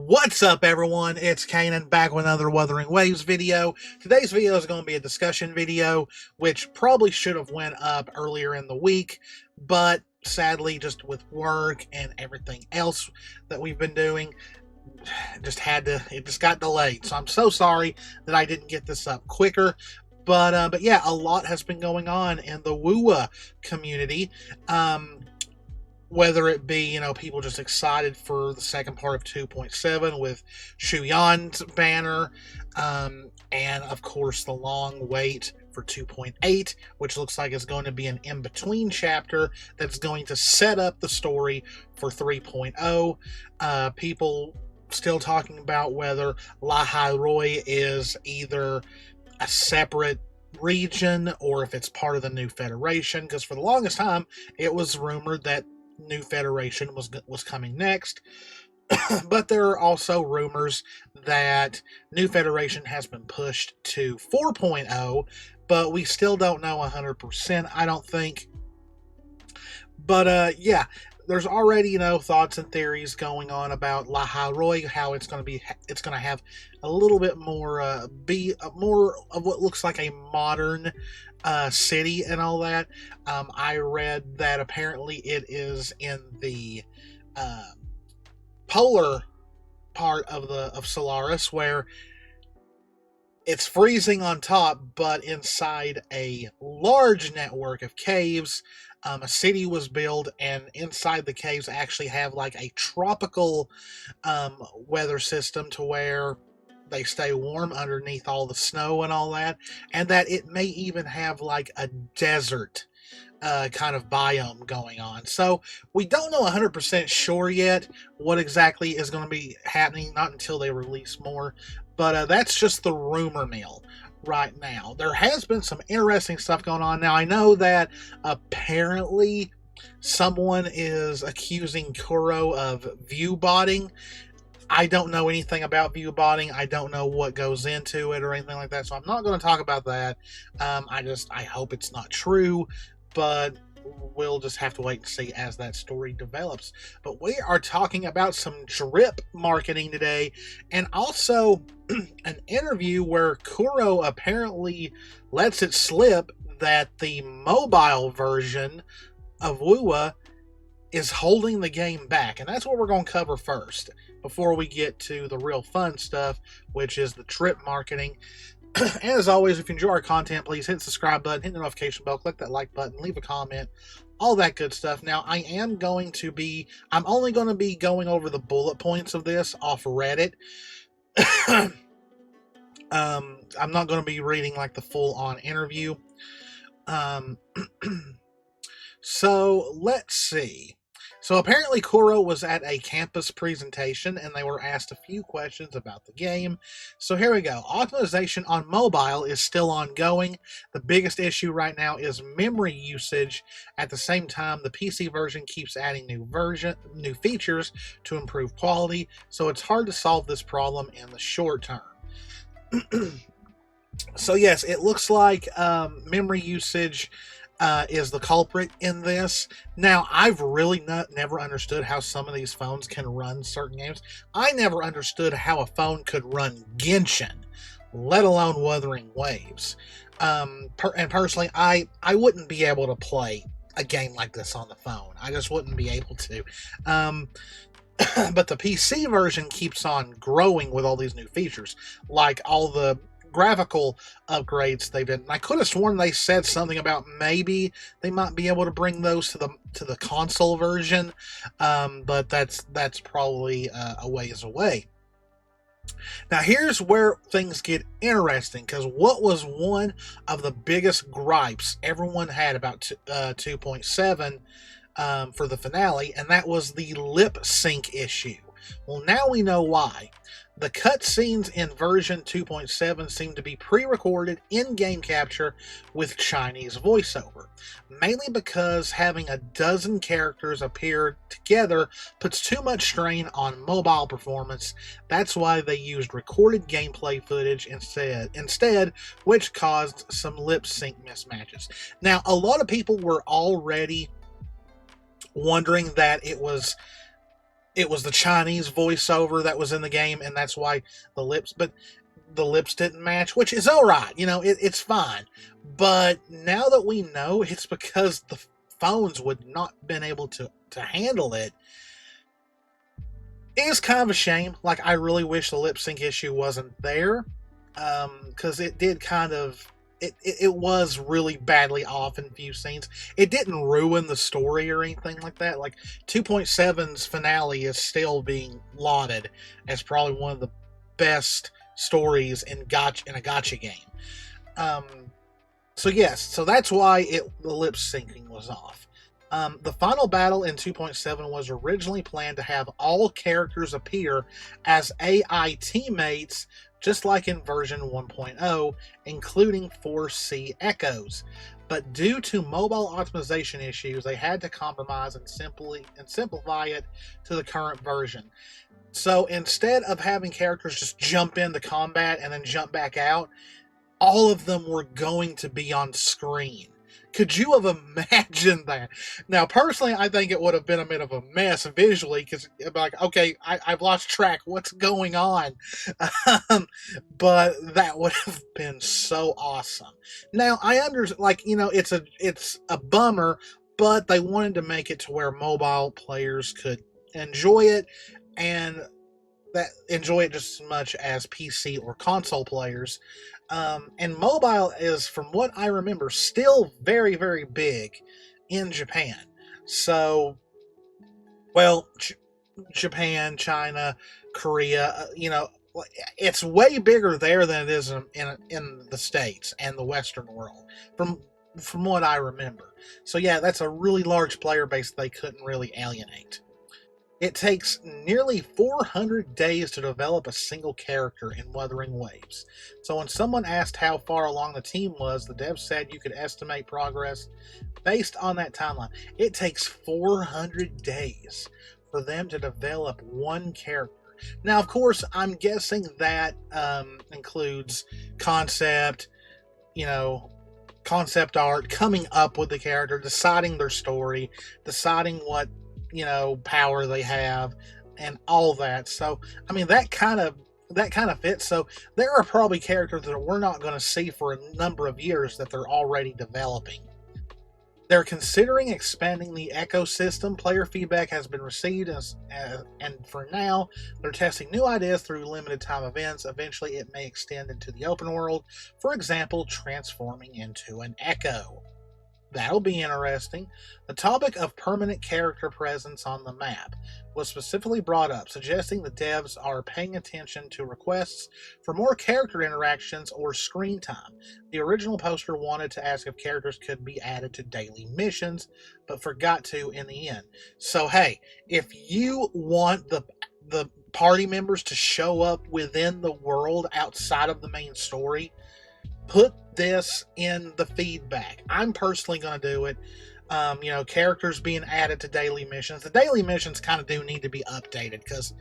What's up, everyone? It's Cannan back with another Wuthering Waves video. Today's video is going to be a discussion video, which probably should have went up earlier in the week, but sadly, just with work and everything else that we've been doing, it just got delayed. So I'm so sorry that I didn't get this up quicker. But yeah, a lot has been going on in the WUWA community. Whether it be, people just excited for the second part of 2.7 with Shuyan's banner, and of course the long wait for 2.8, which looks like it's going to be an in-between chapter that's going to set up the story for 3.0. People still talking about whether Lahairoi is either a separate region or if it's part of the new Federation, because for the longest time it was rumored that New Federation was coming next. But there are also rumors that New Federation has been pushed to 4.0, but we still don't know 100%, I don't think. But yeah, there's already thoughts and theories going on about Lahairoi, how it's going to have a little bit more be more of what looks like a modern city and all that. I read that apparently it is in the polar part of Solaris, where it's freezing on top, but inside a large network of caves, a city was built, and inside the caves actually have like a tropical weather system to where they stay warm underneath all the snow and all that, and that it may even have like a desert kind of biome going on. So we don't know 100% sure yet what exactly is going to be happening, not until they release more, but that's just the rumor mill right now. There has been some interesting stuff going on. Now, I know that apparently someone is accusing Kuro of view botting. I don't know anything about view botting. I don't know what goes into it or anything like that, so I'm not going to talk about that. I hope it's not true, but we'll just have to wait and see as that story develops. But we are talking about some drip marketing today, and also an interview where Kuro apparently lets it slip that the mobile version of WUWA is holding the game back, and that's what we're going to cover first before we get to the real fun stuff, which is the drip marketing. And as always, if you enjoy our content, please hit the subscribe button, hit the notification bell, click that like button, leave a comment, all that good stuff. Now, I'm only going to be going over the bullet points of this off Reddit. I'm not going to be reading like the full-on interview. So let's see. So apparently Kuro was at a campus presentation and they were asked a few questions about the game. So here we go. Optimization on mobile is still ongoing. The biggest issue right now is memory usage. At the same time, the PC version keeps adding new features to improve quality. So it's hard to solve this problem in the short term. So yes, it looks like memory usage is the culprit in this. Now, I've really never understood how some of these phones can run certain games. I never understood how a phone could run Genshin, let alone Wuthering Waves. And personally, I wouldn't be able to play a game like this on the phone. I just wouldn't be able to. But the PC version keeps on growing with all these new features, like all the graphical upgrades they've done. I could have sworn they said something about maybe they might be able to bring those to the console version, but that's probably a ways away. Now here's where things get interesting, because what was one of the biggest gripes everyone had about 2.7 for the finale, and that was the lip sync issue. Well, now we know why. The cutscenes in version 2.7 seem to be pre-recorded in-game capture with Chinese voiceover, mainly because having a dozen characters appear together puts too much strain on mobile performance. That's why they used recorded gameplay footage instead, which caused some lip sync mismatches. Now, a lot of people were already wondering that it was it was the Chinese voiceover that was in the game, and that's why the lips didn't match, which is all right. It's fine. But now that we know, it's because the phones would not been able to handle it. It is kind of a shame. Like, I really wish the lip sync issue wasn't there, because it did kind of it was really badly off in a few scenes. It didn't ruin the story or anything like that. Like, 2.7's finale is still being lauded as probably one of the best stories in a gacha game. So yes, so that's why the lip syncing was off. The final battle in 2.7 was originally planned to have all characters appear as AI teammates, just like in version 1.0, including 4C echoes. But due to mobile optimization issues, they had to compromise and simplify it to the current version. So instead of having characters just jump into combat and then jump back out, all of them were going to be on screen. Could you have imagined that? Now, personally, I think it would have been a bit of a mess visually, because it'd be like, okay, I've lost track. What's going on? But that would have been so awesome. Now, I understand, it's a bummer, but they wanted to make it to where mobile players could enjoy it, and enjoy it just as much as PC or console players. And mobile is, from what I remember, still very, very big in Japan. So, well, Japan, China, Korea, it's way bigger there than it is in the States and the Western world, from what I remember. So yeah, that's a really large player base they couldn't really alienate. It takes nearly 400 days to develop a single character in Wuthering Waves. So when someone asked how far along the team was, the devs said you could estimate progress based on that timeline. It takes 400 days for them to develop one character. Now, of course, I'm guessing that includes concept art, coming up with the character, deciding their story, deciding what power they have, and all that. So, I mean, that kind of fits. So there are probably characters that we're not going to see for a number of years that they're already developing. They're considering expanding the ecosystem. Player feedback has been received, and for now, they're testing new ideas through limited time events. Eventually, it may extend into the open world, for example, transforming into an echo. That'll be interesting. The topic of permanent character presence on the map was specifically brought up, suggesting the devs are paying attention to requests for more character interactions or screen time. The original poster wanted to ask if characters could be added to daily missions, but forgot to in the end. So hey, if you want the party members to show up within the world outside of the main story, put this in the feedback. I'm personally going to do it. Characters being added to daily missions. The daily missions kind of do need to be updated, because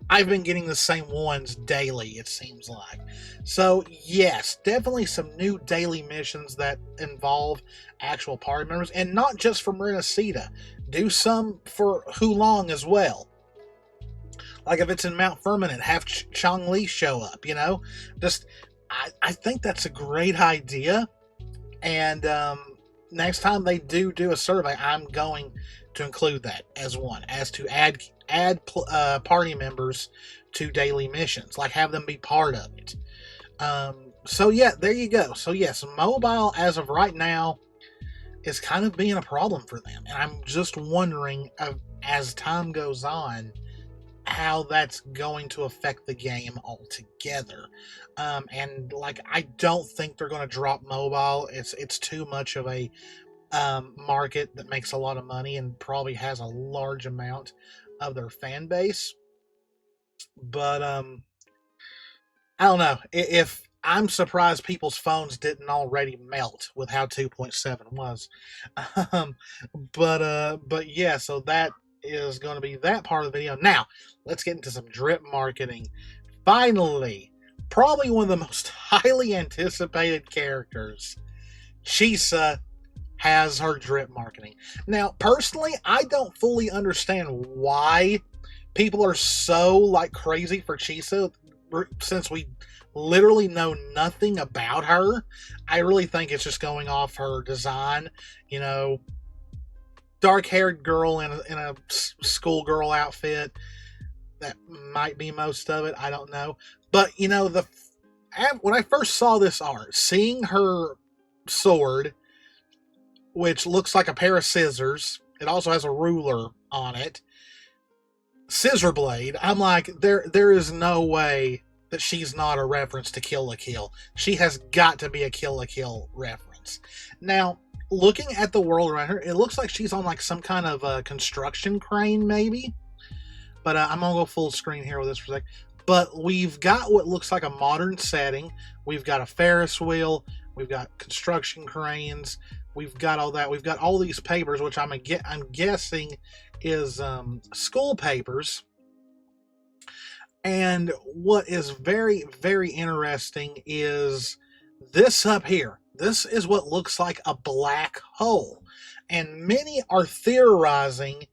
I've been getting the same ones daily, it seems like. So, yes, definitely some new daily missions that involve actual party members, and not just from Renacida. Do some for Hulong as well. Like if it's in Mount Firmament, have Changli show up, Just, I think that's a great idea. And next time they do a survey, I'm going to include that as one, as to add party members to daily missions, like have them be part of it. So yeah, there you go. So yes, mobile as of right now is kind of being a problem for them, and I'm just wondering, as time goes on, how that's going to affect the game altogether. And I don't think they're going to drop mobile. It's too much of a market that makes a lot of money and probably has a large amount of their fan base. But I don't know. If I'm surprised people's phones didn't already melt with how 2.7 was. But yeah, so that is going to be that part of the video. Now, let's get into some drip marketing. Finally, probably one of the most highly anticipated characters, Chisa, has her drip marketing. Now, personally, I don't fully understand why people are so like crazy for Chisa since we literally know nothing about her. I really think it's just going off her design. You know, dark-haired girl in a schoolgirl outfit. That might be most of it. I don't know. But you know, when I first saw this art, seeing her sword, which looks like a pair of scissors, it also has a ruler on it, scissor blade. I'm like, there is no way that she's not a reference to Kill la Kill. She has got to be a Kill la Kill reference. Now, looking at the world around her, it looks like she's on like some kind of construction crane, maybe. But I'm gonna go full screen here with this for a sec. But we've got what looks like a modern setting. We've got a Ferris wheel. We've got construction cranes. We've got all that. We've got all these papers, which I'm guessing is school papers. And what is very, very interesting is this up here. This is what looks like a black hole. And many are theorizing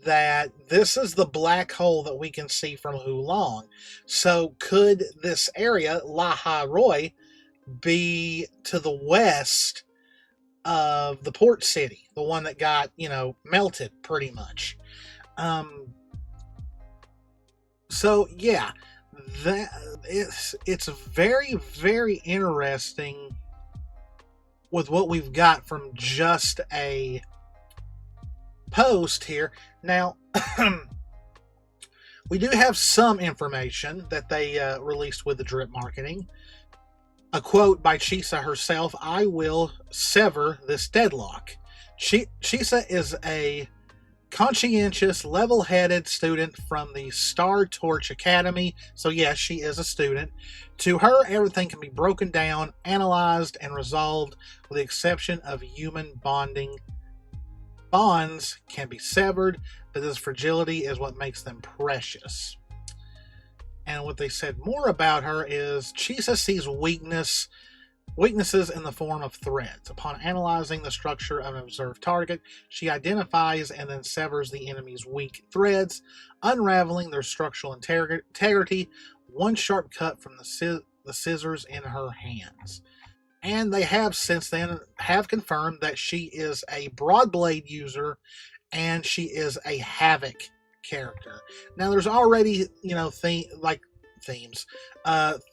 that this is the black hole that we can see from Hulong. So could this area, Laha Roy, be to the west of the port city, the one that got, you know, melted pretty much? So yeah, that it's very, very interesting with what we've got from just a post here. Now, we do have some information that they released with the drip marketing. A quote by Chisa herself: "I will sever this deadlock." Chisa is a conscientious, level-headed student from the Star Torch Academy. So yes, she is a student. To her, everything can be broken down, analyzed, and resolved, with the exception of human bonding. Bonds can be severed, but this fragility is what makes them precious. And what they said more about her is Chisa sees weaknesses in the form of threads. Upon analyzing the structure of an observed target, she identifies and then severs the enemy's weak threads, unraveling their structural integrity, one sharp cut from the scissors in her hands. And they have since then confirmed that she is a Broadblade user and she is a Havoc character. Now there's already, you know,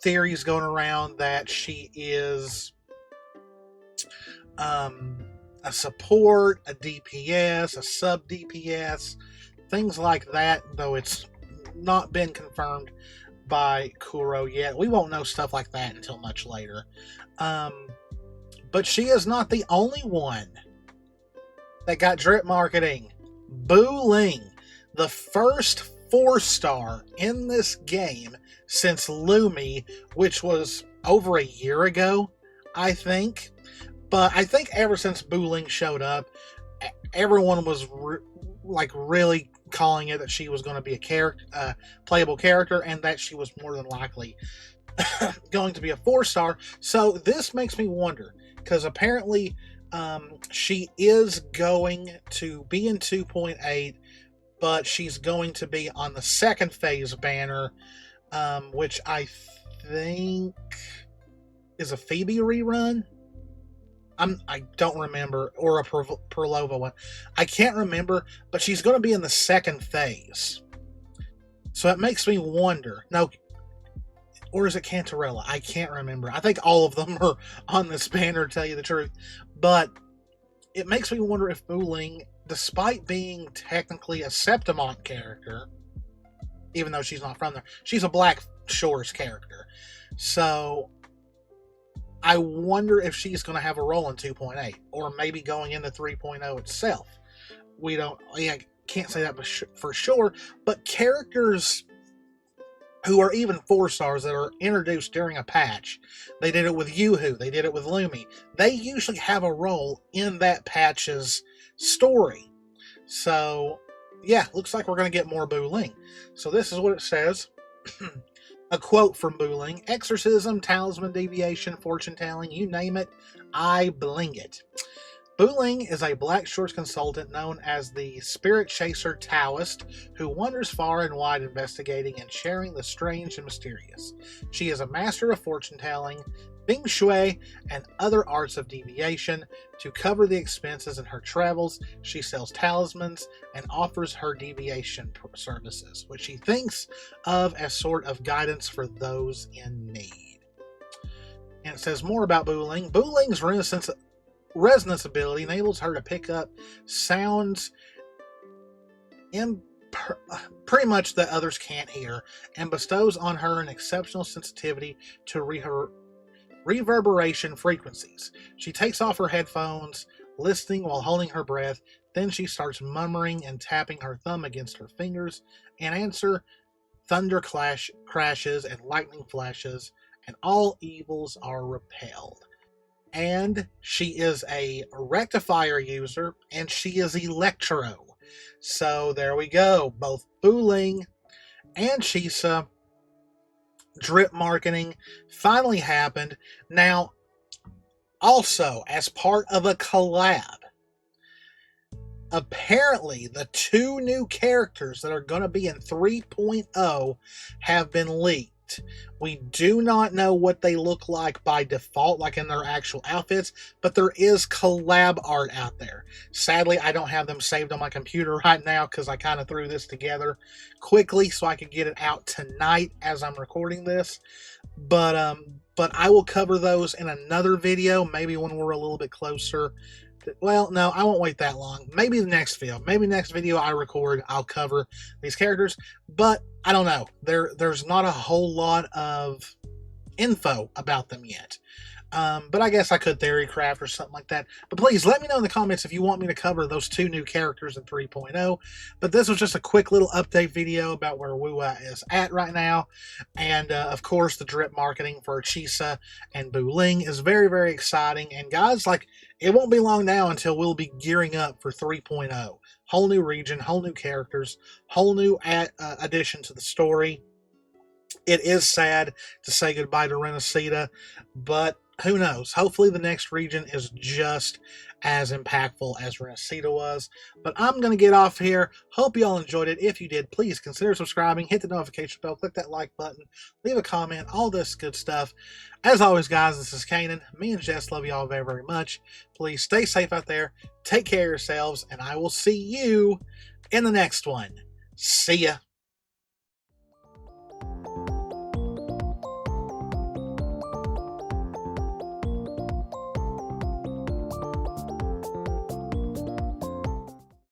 theories going around that she is a support, a DPS, a sub DPS, things like that, though it's not been confirmed by Kuro yet. We won't know stuff like that until much later. But she is not the only one that got drip marketing. Buling, the first 4-star in this game since Lumi, which was over a year ago, I think. But I think ever since Buling showed up, everyone was really calling it that she was going to be a playable character, and that she was more than likely going to be a 4-star. So this makes me wonder, because apparently she is going to be in 2.8, but she's going to be on the second phase banner, which I think is a Phoebe rerun. I don't remember, or a Perlova one. I can't remember, but she's going to be in the second phase. So it makes me wonder. No, or is it Cantarella? I can't remember. I think all of them are on this banner, to tell you the truth. But it makes me wonder if Buling, despite being technically a Septimont character, even though she's not from there, she's a Black Shores character. So I wonder if she's going to have a role in 2.8, or maybe going into 3.0 itself. I can't say that for sure, but characters who are even 4-stars that are introduced during a patch, they did it with Yoo-Hoo, they did it with Lumi, they usually have a role in that patch's story. So yeah, looks like we're going to get more Buling. So this is what it says. A quote from Buling: "Exorcism, talisman deviation, fortune telling, you name it, I bling it." Buling is a black shorts consultant known as the Spirit Chaser Taoist who wanders far and wide investigating and sharing the strange and mysterious. She is a master of fortune telling, feng shui, and other arts of deviation. To cover the expenses in her travels, she sells talismans and offers her deviation services, which she thinks of as sort of guidance for those in need. And it says more about Buling. Buling's resonance ability enables her to pick up sounds pretty much that others can't hear, and bestows on her an exceptional sensitivity to reverberation frequencies. She takes off her headphones, listening while holding her breath. Then she starts murmuring and tapping her thumb against her fingers. In answer, thunder crashes and lightning flashes, and all evils are repelled. And she is a rectifier user, and she is Electro. So there we go. Both Buling and Chisa drip marketing finally happened. Now, also, as part of a collab, apparently the 2 new characters that are going to be in 3.0 have been leaked. We do not know what they look like by default, like in their actual outfits, but there is collab art out there. Sadly, I don't have them saved on my computer right now because I kind of threw this together quickly so I could get it out tonight as I'm recording this. But I will cover those in another video, maybe when we're a little bit closer. Well, no, I won't wait that long. Maybe the next video. Maybe next video I record, I'll cover these characters. But I don't know. There's not a whole lot of info about them yet. But I guess I could theory craft or something like that. But please let me know in the comments if you want me to cover those 2 new characters in 3.0. But this was just a quick little update video about where WUA is at right now. And of course, the drip marketing for Chisa and Buling is very, very exciting. And guys, like, it won't be long now until we'll be gearing up for 3.0. Whole new region, whole new characters, whole new addition to the story. It is sad to say goodbye to Renacita, but who knows? Hopefully the next region is just as impactful as Renacita was. But I'm going to get off here. Hope you all enjoyed it. If you did, please consider subscribing, hit the notification bell, click that like button, leave a comment, all this good stuff. As always, guys, this is Cannan. Me and Jess love you all very, very much. Please stay safe out there. Take care of yourselves, and I will see you in the next one. See ya.